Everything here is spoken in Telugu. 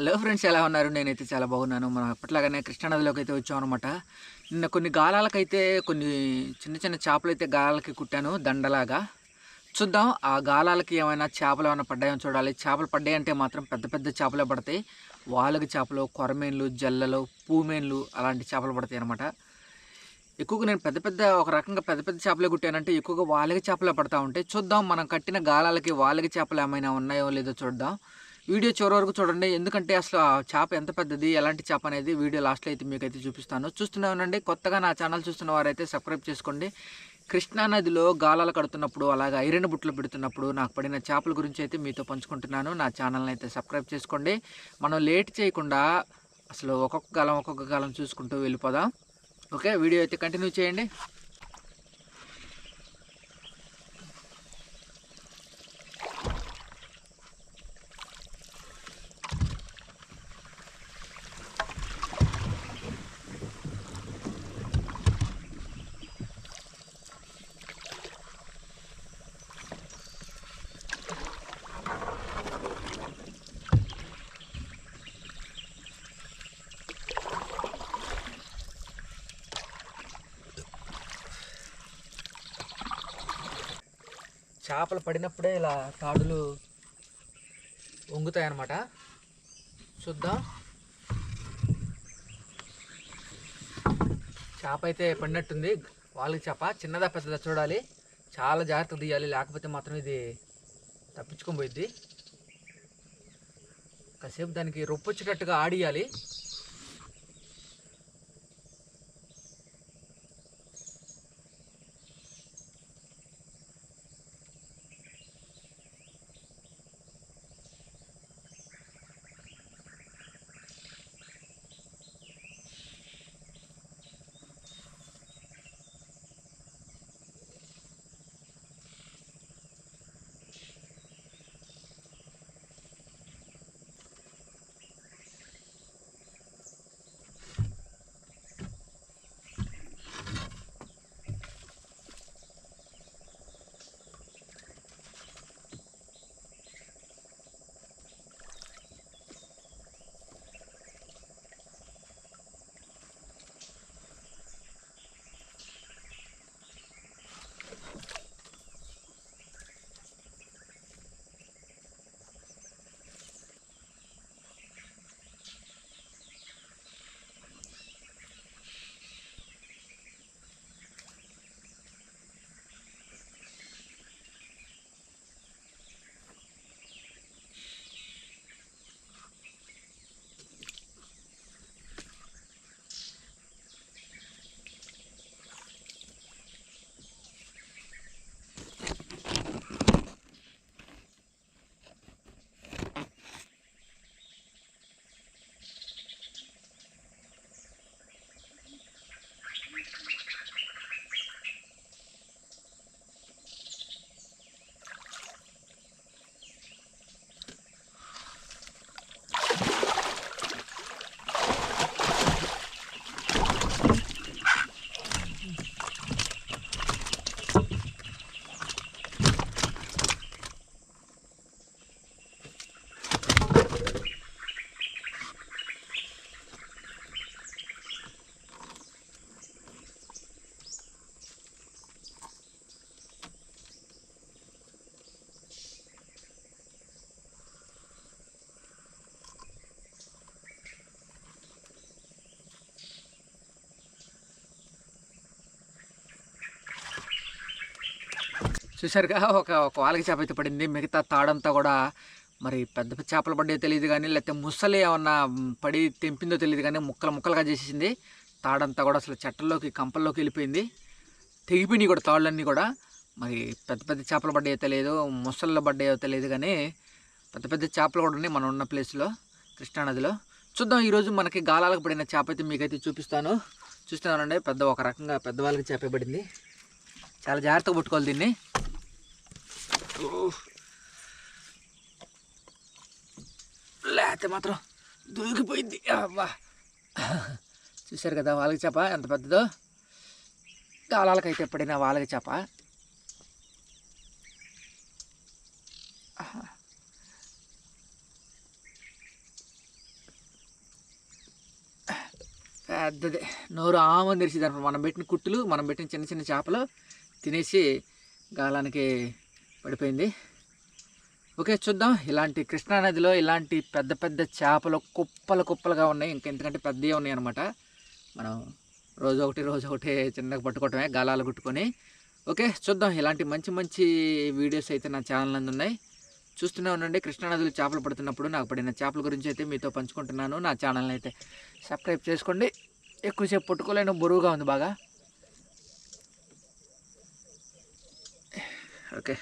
హలో ఫ్రెండ్స్, ఎలా ఉన్నారు? నేనైతే చాలా బాగున్నాను. మనం ఎప్పటిలాగానే కృష్ణానదిలోకి అయితే వచ్చామన్నమాట. నిన్న కొన్ని గాలాలకైతే కొన్ని చిన్న చిన్న చేపలైతే గాలాలకి కుట్టాను దండలాగా. చూద్దాం ఆ గాలాలకి ఏమైనా చేపలు ఏమైనా పడ్డాయో చూడాలి. చేపలు పడ్డాయంటే మాత్రం పెద్ద పెద్ద చేపలే పడతాయి. వాలుగ చేపలు, కొరమేన్లు, జల్లలు, పూమేన్లు అలాంటి చేపలు పడతాయి అన్నమాట. ఎక్కువగా నేను పెద్ద పెద్ద ఒక రకంగా పెద్ద పెద్ద చేపలే కుట్టానంటే ఎక్కువగా వాలుగ చేపలే పడతా ఉంటాయి. చూద్దాం మనం కట్టిన గాలాలకి వాలుగ చేపలు ఏమైనా ఉన్నాయో లేదో చూద్దాం. వీడియో చివరి వరకు చూడండి. ఎందుకంటే అసలు ఆ చేప ఎంత పెద్దది, ఎలాంటి చేప అనేది వీడియో లాస్ట్‌లో అయితే మీకైతే చూపిస్తాను. చూస్తూనే ఉండండి. కొత్తగా నా ఛానల్ చూస్తున్న వారైతే సబ్స్క్రైబ్ చేసుకోండి. కృష్ణా నదిలో గాలాలు కడుతున్నప్పుడు, అలాగే ఐరన్ బుట్టలు పెడుతున్నప్పుడు నాకు పడిన చేపల గురించి అయితే మీతో పంచుకుంటున్నాను. నా ఛానల్‌ని అయితే సబ్స్క్రైబ్ చేసుకోండి. మనం లేట్ చేయకుండా అసలు ఒక్కొక్క గాలం చూసుకుంటూ వెళ్ళిపోదాం. ఓకే. వీడియో అయితే కంటిన్యూ చేయండి. చేపలు పడినప్పుడే ఇలా తాడులు వంగుతాయి అన్నమాట. చూద్దాం. చేప అయితే పడినట్టుంది. వాళ్ళకి చేప చిన్నదా పెద్దదా చూడాలి. చాలా జాగ్రత్తగా తీయాలి, లేకపోతే మాత్రం ఇది తప్పించుకొని పోయిద్ది. కాసేపు దానికి రొప్పు వచ్చేటట్టుగా ఆడియాలి. చూసారుగా ఒక ఒక వాలకి చేప అయితే పడింది. మిగతా తాడంతా కూడా మరి పెద్ద పెద్ద చేపలు పడ్డాయో తెలియదు కానీ, లేకపోతే ముసలి ఏమన్నా పడి తెంపిందో తెలియదు కానీ ముక్కలు ముక్కలుగా చేసేసింది. తాడంతా కూడా అసలు చెట్టల్లోకి కంపల్లోకి వెళ్ళిపోయింది. తెగిపోయినాయి కూడా తాళ్ళన్నీ కూడా. మరి పెద్ద పెద్ద చేపలు పడ్డాయో తెలియదు, ముసళ్ళు పడ్డాయో తెలియదు కానీ పెద్ద పెద్ద చేపలు కూడా ఉన్నాయి మనం ఉన్న ప్లేస్లో, కృష్ణానదిలో. చూద్దాం. ఈరోజు మనకి గాలాలకు పడిన చేప అయితే మీకైతే చూపిస్తాను. చూస్తున్నానండి, పెద్ద ఒక రకంగా పెద్ద వాళ్ళకి చేప పడింది. చాలా జాగ్రత్తగా పట్టుకోవాలి దీన్ని. లేకపోతే మాత్రం దూకిపోయింది. అబ్బా, చూశారు కదా వాలగ చేప ఎంత పెద్దదో. గాలాలకైతే పడిన వాలగ చేప. పెద్దది నోరు ఆమని తెరిచింది అనమాట. మనం పెట్టిన కుట్టులు, మనం పెట్టిన చిన్న చిన్న చేపలు తినేసి గాలానికి పడిపోయింది. ఓకే, చూద్దాం. ఇలాంటి కృష్ణానదిలో ఇలాంటి పెద్ద పెద్ద చేపలు కుప్పలుగా ఉన్నాయి. ఎందుకంటే పెద్దవి ఉన్నాయి అనమాట. మనం రోజు ఒకటి చిన్నగా పట్టుకోవటమే గాలాలు కుట్టుకొని. ఓకే, చూద్దాం. ఇలాంటి మంచి మంచి వీడియోస్ అయితే నా ఛానల్ నందు ఉన్నాయి. చూస్తూనే ఉండండి. కృష్ణానదిలో చేపలు పడుతున్నప్పుడు నాకు పడిన చేపల గురించి అయితే మీతో పంచుకుంటున్నాను. నా ఛానల్ని అయితే సబ్స్క్రైబ్ చేసుకోండి. ఎక్కువసేపు పట్టుకోలేను, బరువుగా ఉంది బాగా. ఓకే.